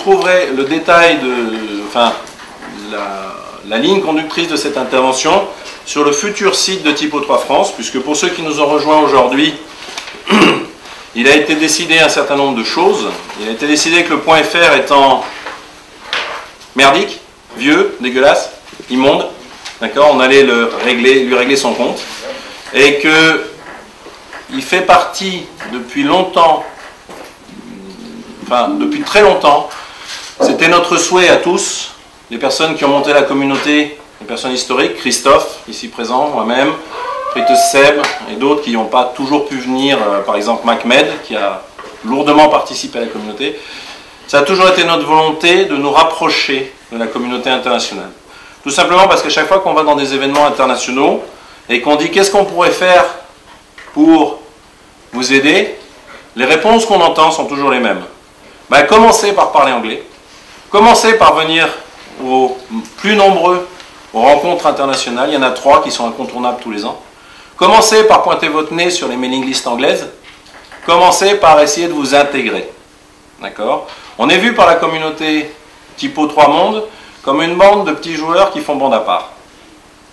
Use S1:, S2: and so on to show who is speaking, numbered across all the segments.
S1: trouverez le détail la ligne conductrice de cette intervention sur le futur site de Typo 3 France, puisque pour ceux qui nous ont rejoints aujourd'hui, il a été décidé un certain nombre de choses. Il a été décidé que le .fr étant merdique, vieux, dégueulasse, immonde, d'accord, on allait lui régler son compte, et qu'il fait partie depuis longtemps, depuis très longtemps, c'était notre souhait à tous, les personnes qui ont monté la communauté, les personnes historiques, Christophe, ici présent, moi-même, Frites Seb et d'autres qui n'ont pas toujours pu venir, par exemple Macmed, qui a lourdement participé à la communauté. Ça a toujours été notre volonté de nous rapprocher de la communauté internationale. Tout simplement parce qu'à chaque fois qu'on va dans des événements internationaux et qu'on dit qu'est-ce qu'on pourrait faire pour vous aider, les réponses qu'on entend sont toujours les mêmes. Commencez par parler anglais, commencez par venir aux plus nombreux aux rencontres internationales, il y en a 3 qui sont incontournables tous les ans. Commencez par pointer votre nez sur les mailing lists anglaises, commencez par essayer de vous intégrer. D'accord ? On est vu par la communauté Typo 3 Monde comme une bande de petits joueurs qui font bande à part.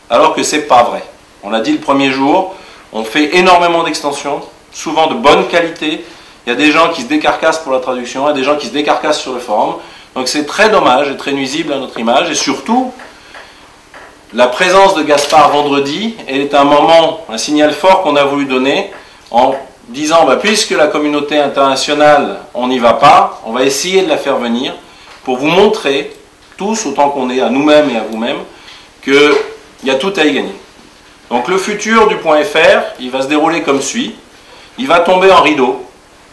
S1: Alors que c'est pas vrai. On l'a dit le premier jour, on fait énormément d'extensions, souvent de bonne qualité. Il y a des gens qui se décarcassent pour la traduction, il y a des gens qui se décarcassent sur le forum. Donc c'est très dommage et très nuisible à notre image. Et surtout, la présence de Gaspard vendredi est un moment, un signal fort qu'on a voulu donner en disant, puisque la communauté internationale, on n'y va pas, on va essayer de la faire venir pour vous montrer, tous autant qu'on est, à nous-mêmes et à vous-mêmes, qu'il y a tout à y gagner. Donc le futur du .fr, il va se dérouler comme suit. Il va tomber en rideau,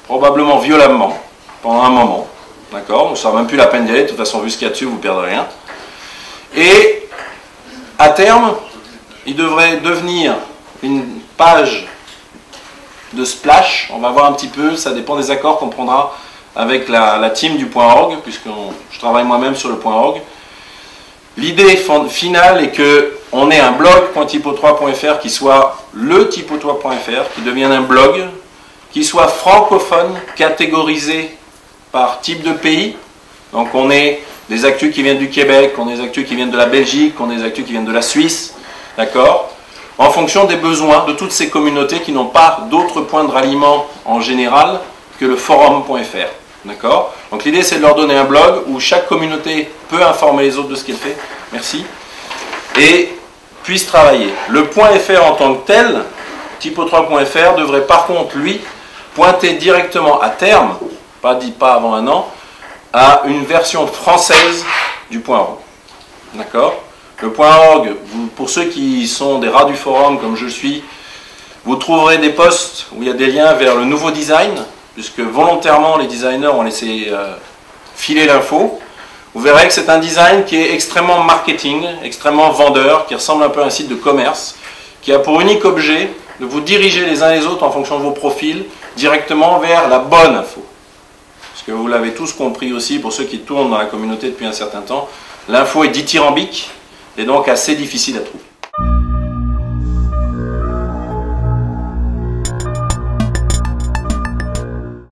S1: probablement violemment, pendant un moment. D'accord ? Ça ne sera même plus la peine d'y aller, de toute façon, vu ce qu'il y a dessus, vous ne perdrez rien. Et à terme, il devrait devenir une page de splash. On va voir un petit peu, ça dépend des accords qu'on prendra avec la team du .org, puisque je travaille moi-même sur le .org. L'idée finale est qu'on ait un blog.typo3.fr qui soit le typo3.fr, qui devienne un blog, qui soit francophone, catégorisé par type de pays. Donc on ait des actus qui viennent du Québec, on ait des actus qui viennent de la Belgique, on ait des actus qui viennent de la Suisse, d'accord ? En fonction des besoins de toutes ces communautés qui n'ont pas d'autres points de ralliement en général que le forum.fr. D'accord ? Donc l'idée c'est de leur donner un blog où chaque communauté peut informer les autres de ce qu'elle fait, merci, et puisse travailler. Le .fr en tant que tel, typo3.fr, devrait par contre, lui, pointer directement à terme, pas avant un an, à une version française du .org. D'accord ? Le .org, pour ceux qui sont des rats du forum comme je le suis, vous trouverez des posts où il y a des liens vers le nouveau design, puisque volontairement les designers ont laissé filer l'info. Vous verrez que c'est un design qui est extrêmement marketing, extrêmement vendeur, qui ressemble un peu à un site de commerce, qui a pour unique objet de vous diriger les uns les autres en fonction de vos profils directement vers la bonne info. Parce que vous l'avez tous compris aussi, pour ceux qui tournent dans la communauté depuis un certain temps, l'info est dithyrambique et donc assez difficile à trouver.